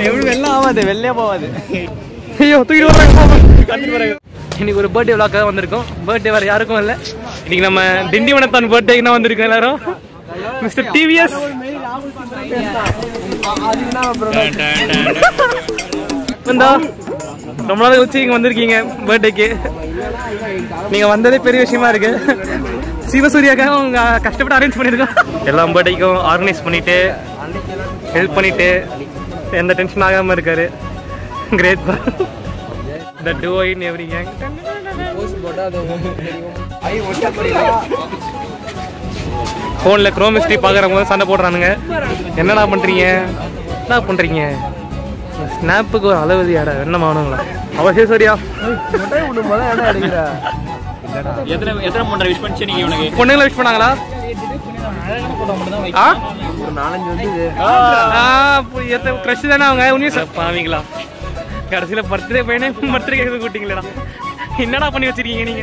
எப்படி வெள்ளம் ஆகாது, வெள்ளையா போகாது. ஐயோ தூக்கிட்டு வர்றாங்க. இன்னைக்கு ஒரு பர்த்டே விழாக்காக வந்திருக்கோம். பர்த்டே வேற யாருக்கும் இல்லை. இன்னைக்கு நம்ம திண்டிவனத்தான் பர்த்டேக்குன்னா வந்திருக்கோம் எல்லாரும். மிஸ்டர் டிவிஎஸ் ரொம்ப நாள் கழிச்சு இங்க வந்திருக்கீங்க பர்த்டேக்கு. நீங்க வந்ததே பெரிய விஷயமா இருக்கு. சிவசூர்யாக்காக உங்க கஷ்டப்பட்டு அரேஞ்ச் பண்ணிருக்கோம். எல்லா பர்த்டேக்கும் ஆர்கனைஸ் பண்ணிட்டு ஹெல்ப் பண்ணிட்டு எந்த டென்ஷன் ஆகாம இருக்காரு. கிரேட் பா. The duo in every gang. போன்ல குரோமிஸ்ட்ரி பாக்குறவங்க சண்டை போடுறானுங்க. என்னடா பண்றீங்க, என்ன பண்றீங்க? ஸ்னாப்புக்கு ஒரு அளவு யாரா என்ன மாவனுங்களா? அவசியம் சரியா பொண்ணுங்களை விஷ் பண்ணாங்களா? கிரஷ் தானே அவங்க. உண்மையா பாவீங்களா? கடைசியில பர்த்டே பையனே பர்த்டே கேக்கு கூட்டிங்களா? என்னடா பண்ணி வச்சிருக்கீங்க நீங்க?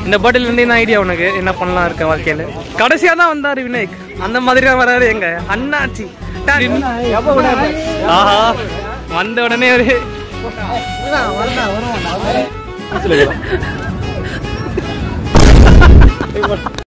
இந்த பர்த்டேல இருந்து என்ன ஐடியா உனக்கு? என்ன பண்ணலாம் இருக்க வாழ்க்கையில? கடைசியா தான் வந்தாரு விநாயக். அந்த மாதிரி தான் வராரு எங்க அண்ணாச்சி. ஆஹா வந்த உடனே ஒரு